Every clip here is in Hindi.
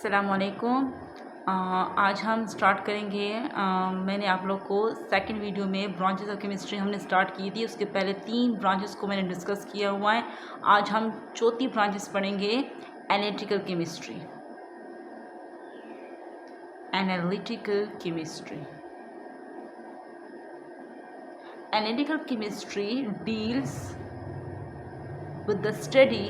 अस्सलामुअलैकुम। आज हम स्टार्ट करेंगे। मैंने आप लोग को सेकंड वीडियो में ब्रांचेस ऑफ केमिस्ट्री हमने स्टार्ट की थी। उसके पहले 3 ब्रांचेस को मैंने डिस्कस किया हुआ है। आज हम चौथी ब्रांचेस पढ़ेंगे, analytical chemistry. Analytical chemistry analytical chemistry deals with the study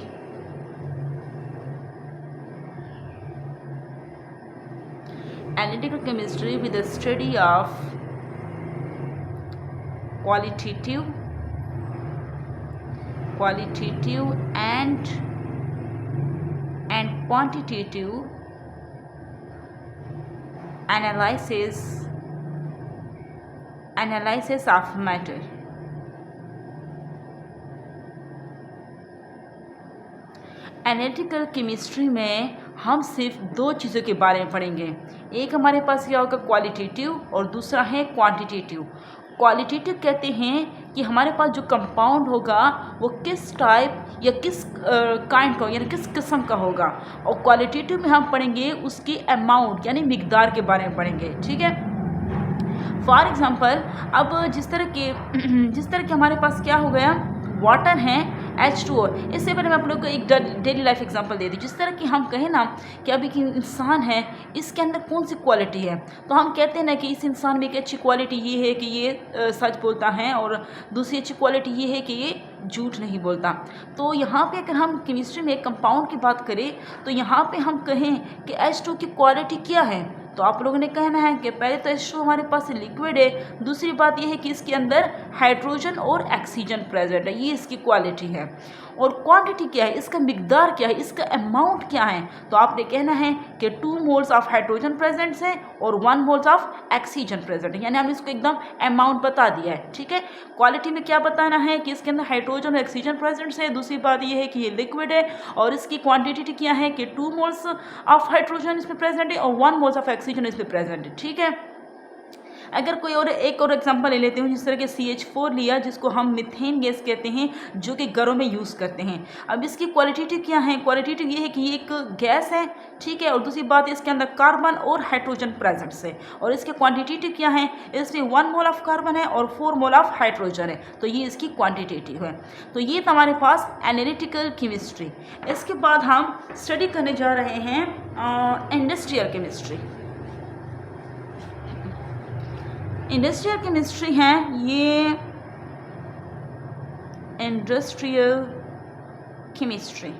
analytical chemistry with the study of qualitative and quantitative analysis of matter. Analytical chemistry में हम सिर्फ 2 चीज़ों के बारे में पढ़ेंगे। एक हमारे पास क्या होगा, क्वालिटेटिव, और दूसरा है क्वांटिटेटिव। क्वालिटेटिव कहते हैं कि हमारे पास जो कंपाउंड होगा वो किस टाइप या किस काइंड का, यानी किस किस्म का होगा। और क्वालिटेटिव में हम पढ़ेंगे उसकी अमाउंट यानी मिकदार के बारे में पढ़ेंगे। ठीक है। फॉर एग्ज़ाम्पल, अब जिस तरह के हमारे पास क्या हो गया, वाटर है H2O। इससे पहले मैं आप लोग को एक डेली लाइफ एग्जांपल दे दी। जिस तरह कि हम कहें ना कि अभी कि इंसान है, इसके अंदर कौन सी क्वालिटी है, तो हम कहते हैं ना कि इस इंसान में एक अच्छी क्वालिटी ये है कि ये सच बोलता है, और दूसरी अच्छी क्वालिटी ये है कि ये झूठ नहीं बोलता। तो यहाँ पे अगर हम केमिस्ट्री में एक कंपाउंड की बात करें तो यहाँ पे हम कहें कि H2 की क्वालिटी क्या है, तो आप लोगों ने कहना है कि पहले तो H2 हमारे पास लिक्विड है, दूसरी बात यह है कि इसके अंदर हाइड्रोजन और ऑक्सीजन प्रेजेंट है, ये इसकी क्वालिटी है। और क्वांटिटी क्या है, इसका मिकदार क्या है, इसका अमाउंट क्या है, तो आपने कहना है कि 2 मोल्स ऑफ हाइड्रोजन प्रेजेंट्स है और 1 मोल्स ऑफ ऑक्सीजन प्रेजेंट है, यानी हम इसको एकदम अमाउंट बता दिया है। ठीक है। क्वालिटी में क्या बताना है कि इसके अंदर हाइड्रोजन और ऑक्सीजन प्रेजेंट्स है, दूसरी बात यह है कि ये लिक्विड है, और इसकी क्वांटिटी क्या है कि 2 मोल्स ऑफ हाइड्रोजन इसमें प्रेजेंट है और 1 मोल्स ऑफ ऑक्सीजन इसमें प्रेजेंट है। ठीक है। अगर कोई और एक और एग्जांपल ले लेते हैं, जिस तरह के CH4 लिया, जिसको हम मीथेन गैस कहते हैं, जो कि घरों में यूज़ करते हैं। अब इसकी क्वालिटेटिव क्या है, क्वालिटेटिव ये है कि ये एक गैस है। ठीक है। और दूसरी बात, इसके अंदर कार्बन और हाइड्रोजन प्रेजेंट्स है। और इसके क्वांटिटेटिव क्या है, इसमें 1 मोल ऑफ कार्बन है और 4 मोल ऑफ हाइड्रोजन है, तो ये इसकी क्वांटिटेटिव है। तो ये था हमारे पास एनालिटिकल केमिस्ट्री। इसके बाद हम स्टडी करने जा रहे हैं इंडस्ट्रियल केमिस्ट्री। इंडस्ट्रियल केमिस्ट्री है ये इंडस्ट्रियल केमिस्ट्री।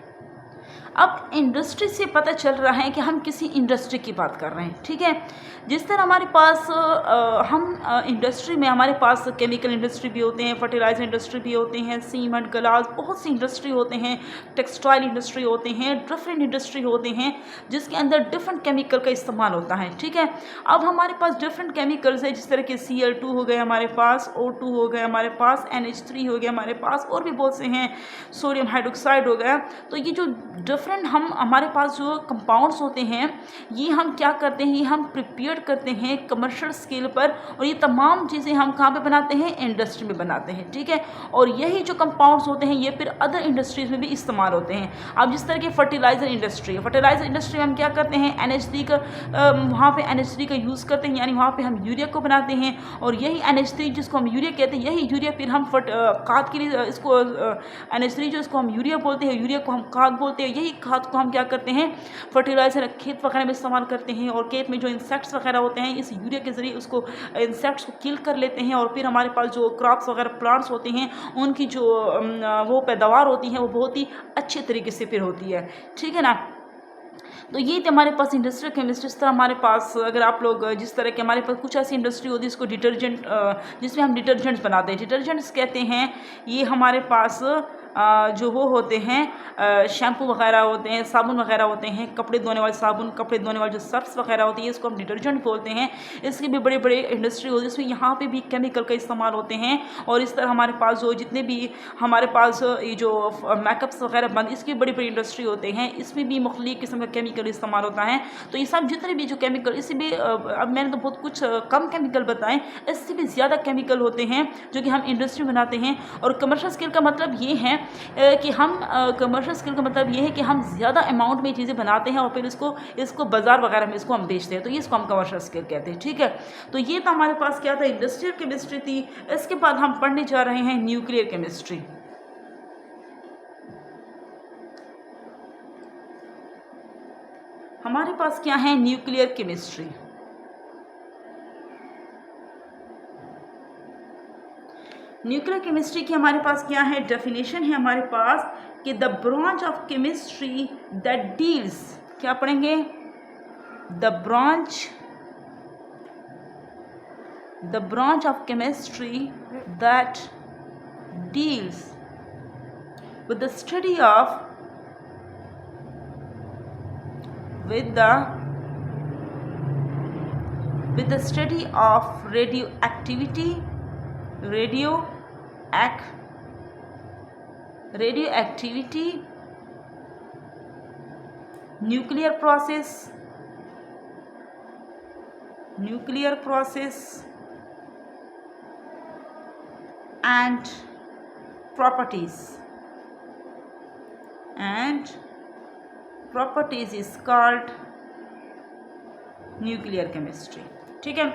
अब इंडस्ट्री से पता चल रहा है कि हम किसी इंडस्ट्री की बात कर रहे हैं। ठीक है। जिस तरह हमारे पास इंडस्ट्री में हमारे पास केमिकल इंडस्ट्री भी होते हैं, फर्टिलाइजर इंडस्ट्री भी होते हैं, सीमेंट, ग्लास, बहुत सी इंडस्ट्री होते हैं, टेक्सटाइल इंडस्ट्री होते हैं, डिफरेंट इंडस्ट्री होते हैं जिसके अंदर डिफरेंट केमिकल का इस्तेमाल होता है। ठीक है। अब हमारे पास डिफरेंट केमिकल्स है, जिस तरह के Cl2 हो गए हमारे पास, O2 हो गए हमारे पास, NH3 हो गया हमारे पास, और भी बहुत से हैं, सोडियम हाइड्रोक्साइड हो गया। तो ये जो डिफरेंट हमारे पास जो कंपाउंड्स होते हैं, ये हम क्या करते हैं, ये हम प्रिपेयर करते हैं कमर्शियल स्केल पर, और ये तमाम चीज़ें हम कहाँ पे बनाते हैं, इंडस्ट्री में बनाते हैं। ठीक है। और यही जो कंपाउंड्स होते हैं ये फिर अदर इंडस्ट्रीज में भी इस्तेमाल होते हैं। अब जिस तरह की फर्टिलाइजर इंडस्ट्री है, फर्टिलाइजर इंडस्ट्री में हम क्या करते हैं, NH3 का वहाँ पे NH3 का यूज़ करते हैं, यानी वहाँ पे हम यूरिया को बनाते हैं, और यही NH3 जिसको हम यूरिया कहते हैं, यही यूरिया फिर हम खाद के लिए इसको NH3 जो इसको हम यूरिया बोलते हैं, यूरिया को हम खाद बोलते हैं, यही खाद को हम क्या करते हैं, फर्टिलाइजर खेत वगैरह में इस्तेमाल करते हैं। और खेत में जो इंसेक्ट्स वगैरह होते हैं, इस यूरिया के ज़रिए उसको इंसेक्ट्स को किल कर लेते हैं, और फिर हमारे पास जो क्रॉप्स वगैरह प्लांट्स होते हैं उनकी जो वो पैदावार होती है वो बहुत ही अच्छे तरीके से फिर होती है। ठीक है ना। तो ये थे हमारे पास इंडस्ट्रियल केमिस्ट्री। इस तरह हमारे पास अगर आप लोग जिस तरह के हमारे पास कुछ ऐसी इंडस्ट्री होती है जिसको डिटर्जेंट, जिसमें हम डिटर्जेंट्स बनाते हैं, डिटर्जेंट्स कहते हैं, ये हमारे पास जो वो होते हैं शैम्पू वगैरह होते हैं, साबुन वगैरह होते हैं, कपड़े धोने वाले साबुन, कपड़े धोने वाले जो सर्फ्स वगैरह होती है, इसको हम डिटर्जेंट बोलते हैं। इसकी भी बड़े बड़े इंडस्ट्री होती है, इसमें यहाँ पे भी केमिकल का इस्तेमाल होते हैं। और इस तरह हमारे पास जो जितने भी हमारे पास ये जो मेकअप्स वगैरह बंद, इसकी बड़ी बड़ी इंडस्ट्री होते हैं, इसमें भी मुख्तलिफ किस्म का केमिकल इस्तेमाल होता है। तो ये सब जितने भी जो केमिकल, इससे भी अब मैंने तो बहुत कुछ कम केमिकल बताएं, इससे भी ज़्यादा केमिकल होते हैं जो कि हम इंडस्ट्री बनाते हैं। और कमर्शियल स्केल का मतलब ये है कि हम कमर्शियल स्केल का मतलब ये है कि हम ज़्यादा अमाउंट में चीज़ें बनाते हैं और फिर इसको बाज़ार वगैरह में इसको हम बेचते हैं, तो ये इसको हम कमर्शियल स्केल कहते हैं। ठीक है, तो ये तो हमारे पास क्या था, इंडस्ट्रियल केमिस्ट्री थी। इसके बाद हम पढ़ने जा रहे हैं न्यूक्लियर केमिस्ट्री। हमारे पास क्या है, न्यूक्लियर केमिस्ट्री। न्यूक्लियर केमिस्ट्री की हमारे पास क्या है, डेफिनेशन है हमारे पास कि the branch of chemistry that deals, क्या पढ़ेंगे, the branch of chemistry that deals with the study of with the study of radioactivity, nuclear process and properties is called nuclear chemistry. ठीक है,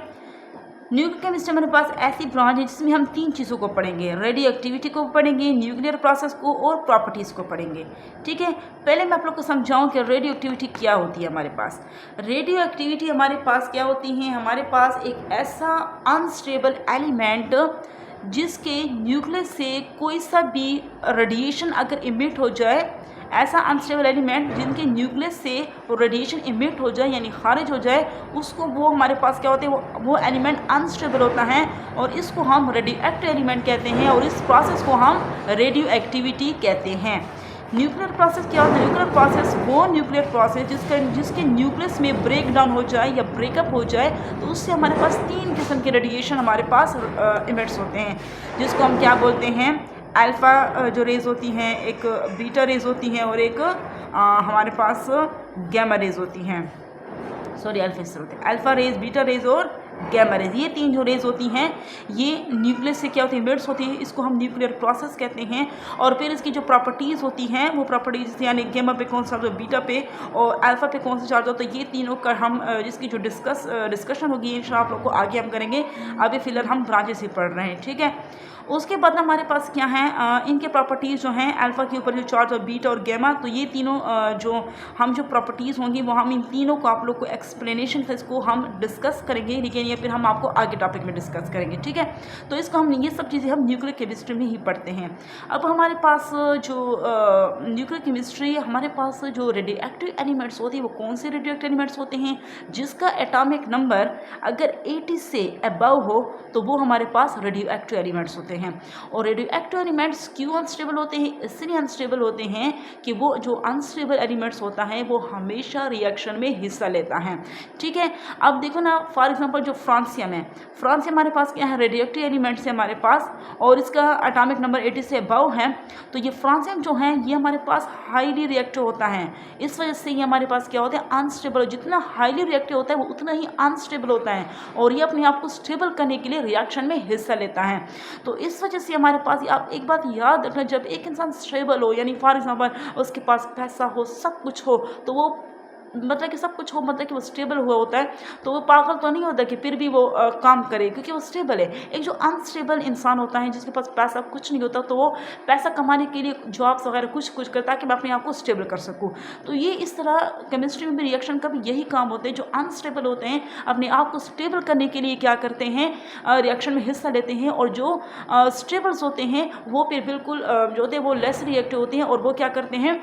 न्यूक्लियर केमिस्ट्री हमारे पास ऐसी ब्रांच है जिसमें हम 3 चीज़ों को पढ़ेंगे, रेडियो एक्टिविटी को पढ़ेंगे, न्यूक्लियर प्रोसेस को और प्रॉपर्टीज़ को पढ़ेंगे। ठीक है, पहले मैं आप लोग को समझाऊं कि रेडियो एक्टिविटी क्या होती है। हमारे पास रेडियो एक्टिविटी हमारे पास क्या होती है, हमारे पास एक ऐसा अनस्टेबल एलिमेंट जिसके न्यूक्लियस से कोई सा भी रेडिएशन अगर इमिट हो जाए, ऐसा अनस्टेबल एलिमेंट जिनके न्यूक्लियस से वो रेडिएशन इमिट हो जाए यानी खारिज हो जाए, उसको वो हमारे पास क्या होते हैं, वो एलिमेंट अनस्टेबल होता है और इसको हम रेडियो एक्टिव एलिमेंट कहते हैं और इस प्रोसेस को हम रेडियो एक्टिविटी कहते हैं। न्यूक्लियर प्रोसेस क्या होता है, न्यूक्लियर प्रोसेस वो न्यूक्लियर प्रोसेस जिसके न्यूक्लियस में ब्रेक डाउन हो जाए या ब्रेकअप हो जाए तो उससे हमारे पास 3 किस्म के रेडिएशन हमारे पास इमिट्स होते हैं, जिसको हम क्या बोलते हैं, अल्फ़ा जो रेज़ होती हैं, एक बीटा रेज़ होती हैं और एक हमारे पास गैमा रेज़ होती हैं, sorry alpha rays, beta rays और गैमा रेज़। ये 3 जो रेज़ होती हैं ये न्यूक्लियस से क्या होती है, इमिट्स होती है, इसको हम न्यूक्लियर प्रोसेस कहते हैं। और फिर इसकी जो प्रॉपर्टीज़ होती हैं वो प्रॉपर्टीज़ यानी गैमा पे कौन सा चार्ज हो, बीटा पे और अल्फ़ा पे कौन सा चार्ज हो, तो ये तीनों का हम जिसकी जो डिस्कशन होगी इंशाअल्लाह आप लोग को आगे हम करेंगे। अभी फ़िलहाल हम ब्रांचेस ही पढ़ रहे हैं। ठीक है, उसके बाद हमारे पास क्या है, इनके प्रॉपर्टीज़ जो हैं अल्फ़ा के ऊपर जो चार्ज और बीटा और गैमा, तो ये तीनों जो प्रॉपर्टीज़ होंगी वो हम इन तीनों को आप लोग को एक्सप्लेनेशन से इसको हम डिस्कस करेंगे, लेकिन ये फिर हम आपको आगे टॉपिक में डिस्कस करेंगे। ठीक है, तो इसको हम ये सब चीज़ें हम न्यूक्लियर केमिस्ट्री में ही पढ़ते हैं। अब हमारे पास जो न्यूक्लियर केमिस्ट्री, हमारे पास जो रेडियो एक्टिव एलिमेंट्स होते हैं वो कौन से रेडियो एक्टिव एलिमेंट्स होते हैं, जिसका एटॉमिक नंबर अगर 80 से अबव हो तो वो हमारे पास रेडियो एक्टिव एलिमेंट्स होते हैं। और रेडियो एक्टिव एलिमेंट्स क्यों अनस्टेबल होते हैं, इसलिए अनस्टेबल होते हैं कि वो जो अनस्टेबल एलिमेंट्स होता है वो हमेशा रिएक्शन में हिस्सा लेता है। ठीक है, अब देखो ना, फॉर एग्जांपल जो फ्रांसियम है, फ्रांसियम हमारे पास क्या है, रेडियो एक्टिव एलिमेंट्स है हमारे पास और इसका एटॉमिक नंबर 80 से अबव है, तो ये फ्रांसियम जो है ये हमारे पास हाईली रिएक्टिव होता है। इस वजह से ये हमारे पास क्या होता है, अनस्टेबल। जितना हाईली रिएक्टिव होता है वो उतना ही अनस्टेबल होता है और ये अपने आप को स्टेबल करने के लिए रिएक्शन में हिस्सा लेता है। तो इस वजह से हमारे पास, आप एक बात याद रखना, जब एक इंसान स्टेबल हो यानी फॉर एग्जांपल उसके पास पैसा हो, सब कुछ हो, तो वो मतलब कि सब कुछ हो, मतलब कि वो स्टेबल हुआ होता है, तो वो पागल तो नहीं होता कि फिर भी वो काम करे क्योंकि वो स्टेबल है। एक जो अनस्टेबल इंसान होता है जिसके पास पैसा कुछ नहीं होता, तो वो पैसा कमाने के लिए जॉब्स वगैरह कुछ करता है कि मैं अपने आप को स्टेबल कर सकूँ। तो ये इस तरह केमिस्ट्री में भी रिएक्शन का भी यही काम होते हैं, जो अनस्टेबल होते हैं अपने आप को स्टेबल करने के लिए क्या करते हैं, रिएक्शन में हिस्सा लेते हैं, और जो स्टेबल्स होते हैं वो फिर बिल्कुल जो होते हैं वो लेस रिएक्टिव होते हैं और वो क्या करते हैं,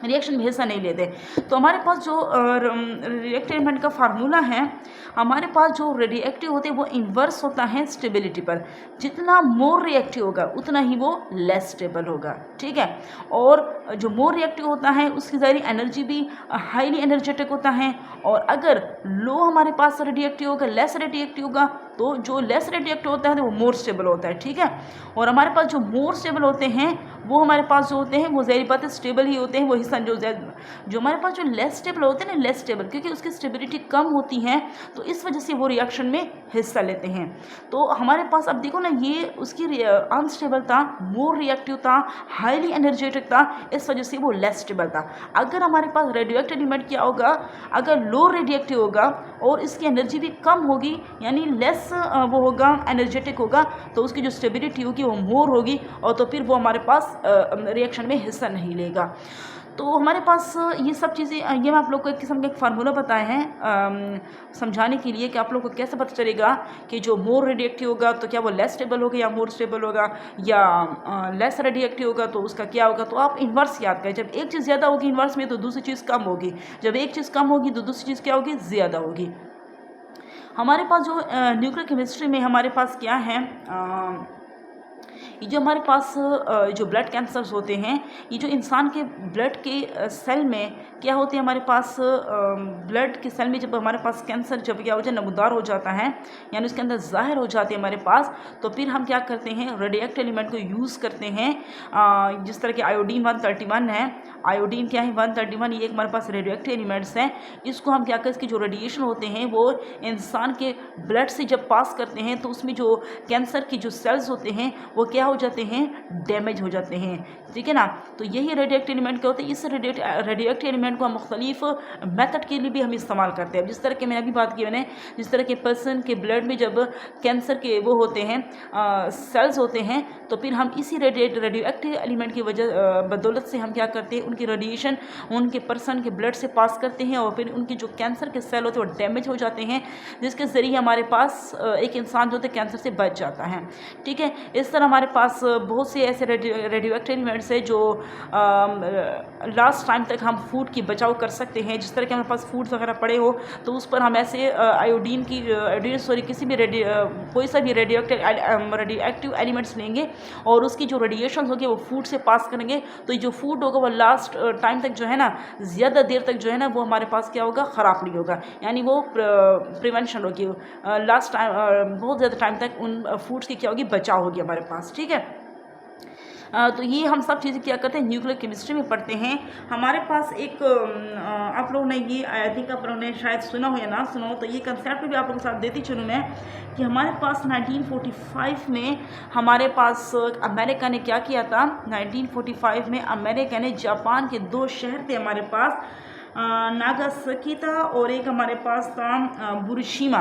रिएक्शन में हिस्सा नहीं लेते। तो हमारे पास जो रिएक्टिव एलिमेंट का फार्मूला है, हमारे पास जो रेडिएक्टिव होते हैं वो इन्वर्स होता है स्टेबिलिटी पर। जितना मोर रिएक्टिव होगा उतना ही वो लेस स्टेबल होगा। ठीक है, और जो मोर रिएक्टिव होता है उसकी ज़ाहिर एनर्जी भी हाईली एनर्जेटिक होता है, और अगर लो हमारे पास रेडिएक्टिव होगा, लेस रेडिएक्टिव होगा, तो जो लेस रेडिएक्टिव होता है वो मोर स्टेबल होता है। ठीक है, और हमारे पास जो मोर स्टेबल होते हैं वो हमारे पास जो होते हैं वो ज़ाहिर बात है स्टेबल ही होते हैं, वो हिस्सा जो हमारे पास जो लेस स्टेबल होते हैं ना, लेस स्टेबल, क्योंकि उसकी स्टेबिलिटी कम होती है तो इस वजह से वो रिएक्शन में हिस्सा लेते हैं। तो हमारे पास अब देखो ना, ये उसकी अनस्टेबल था, मोर रिएक्टिव था, हाईली एनर्जेटिक था, इस वजह से वो लेस स्टेबल था। अगर हमारे पास रेडियो एक्टिव एलिमेंट क्या होगा, अगर लो रेडिएक्टिव होगा और इसकी एनर्जी भी कम होगी, यानी लेस वो होगा, एनर्जेटिक होगा, तो उसकी जो स्टेबिलिटी होगी वो मोर होगी और तो फिर वो हमारे पास रिएक्शन में हिस्सा नहीं लेगा। तो हमारे पास ये सब चीज़ें, ये मैं आप लोग को एक किस्म का एक फार्मूला बताए हैं समझाने के लिए कि आप लोग को कैसे पता चलेगा कि जो मोर रेडिएक्टिव होगा तो क्या वो लेस स्टेबल होगा या मोर स्टेबल होगा, या लेस रेडिएक्टिव होगा तो उसका क्या होगा। तो आप इन्वर्स याद करें, जब एक चीज़ ज़्यादा होगी इन्वर्स में तो दूसरी चीज़ कम होगी, जब एक चीज़ कम होगी तो दूसरी चीज़ क्या होगी, ज़्यादा होगी। हमारे पास जो न्यूक्लियर केमिस्ट्री में हमारे पास क्या है, ये जो हमारे पास जो ब्लड कैंसर्स होते हैं, ये जो इंसान के ब्लड के सेल में क्या होते हैं, हमारे पास ब्लड के सेल में जब हमारे पास कैंसर जब क्या हो जाए, नमूदार हो जाता है, यानी उसके अंदर ज़ाहिर हो जाते हैं हमारे पास, तो फिर हम क्या करते हैं, रेडियोएक्टिव एलिमेंट को यूज़ करते हैं। जिस तरह के आयोडीन 131 है, आयोडीन क्या है 131, ये एक हमारे पास रेडियोएक्टिव एलिमेंट्स हैं। इसको हम क्या करते हैं, इसकी जो रेडिएशन होते हैं वो इंसान के ब्लड से जब पास करते हैं तो उसमें जो कैंसर की जो सेल्स होते हैं वो क्या हो जाते हैं, डैमेज हो जाते हैं, ठीक है ना। तो यही रेडियोएक्टिव एलिमेंट क्या होते हैं, इस रेडियोएक्टिव एलिमेंट को हम मुख्तलिफ मेथड के लिए भी हम इस्तेमाल करते हैं। जिस तरह के मैंने अभी बात की, मैंने जिस तरह के पर्सन के ब्लड में जब कैंसर के वो होते हैं सेल्स होते हैं, तो फिर हम इसी रेडियोएक्टिव एलिमेंट की वजह बदौलत से हम क्या करते हैं, उनकी रेडिएशन उनके पर्सन के ब्लड से पास करते हैं और फिर उनके जो कैंसर के सेल होते हैं वो डैमेज हो जाते हैं, जिसके ज़रिए हमारे पास एक इंसान जो होता है कैंसर से बच जाता है, ठीक है। इस तरह हमारे पास बहुत से ऐसे रेडियोएक्टिव एलिमेंट्स है जो लास्ट टाइम तक हम फूड की बचाव कर सकते हैं। जिस तरह के हमारे पास फूड वगैरह पड़े हो तो उस पर हम ऐसे किसी भी कोई सा भी रेडियोएक्टिव एलिमेंट्स लेंगे और उसकी जो रेडिएशन होगी वो फूड से पास करेंगे, तो ये जो फूड होगा वो लास्ट टाइम तक जो है ना, ज़्यादा देर तक जो है ना, वो हमारे पास क्या होगा, ख़राब नहीं होगा, यानी वो प्रिवेंशन होगी, लास्ट टाइम बहुत ज़्यादा टाइम तक उन फूड्स की क्या होगी, बचाव होगी हमारे पास, ठीक है। तो ये हम सब चीज़ें क्या करते हैं, न्यूक्लियर केमिस्ट्री में पढ़ते हैं। हमारे पास एक आप लोगों ने ये आई थिंक आप लोगों ने शायद सुना हो या ना सुना हो, तो ये कंसेप्ट भी आप लोगों के साथ देती चलूँ मैं, कि हमारे पास 1945 में हमारे पास अमेरिका ने क्या किया था, 1945 में अमेरिका ने जापान के 2 शहर थे हमारे पास, नागासाकी था और एक हमारे पास था बुरुशिमा।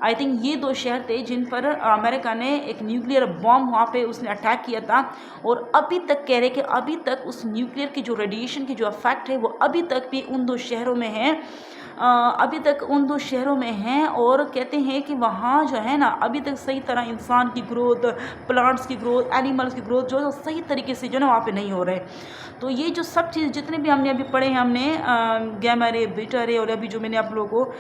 आई थिंक ये 2 शहर थे जिन पर अमेरिका ने एक न्यूक्लियर बॉम्ब वहाँ पे उसने अटैक किया था, और अभी तक कह रहे कि अभी तक उस न्यूक्लियर की जो रेडिएशन की जो इफेक्ट है वो अभी तक भी उन 2 शहरों में है, अभी तक उन 2 शहरों में हैं, और कहते हैं कि वहाँ जो है ना अभी तक सही तरह इंसान की ग्रोथ, प्लांट्स की ग्रोथ, एनिमल्स की ग्रोथ जो है सही तरीके से जो है ना वहाँ पे नहीं हो रहे। तो ये जो सब चीज़ जितने भी हमने अभी पढ़े हैं, हमने गैमा रे, बीटा रे, और अभी जो मैंने आप लोगों को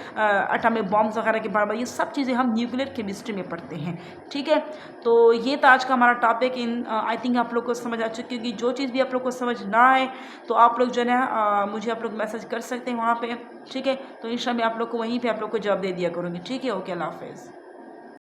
एटॉमिक बॉम्ब्स वगैरह के बारे में, ये सब चीज़ें हम न्यूक्लियर केमिस्ट्री में पढ़ते हैं, ठीक है। तो ये था आज का हमारा टॉपिक। आई थिंक आप लोग को समझ आ चुकी होगी। जो चीज़ भी आप लोग को समझ ना आए तो आप लोग जो है मुझे आप लोग मैसेज कर सकते हैं वहाँ पर, ठीक है। तो इंशाल्लाह मैं आप लोग को वहीं पर आप लोग को जवाब दे दिया करूँगी, ठीक है। ओके, अल्लाह हाफ़िज़।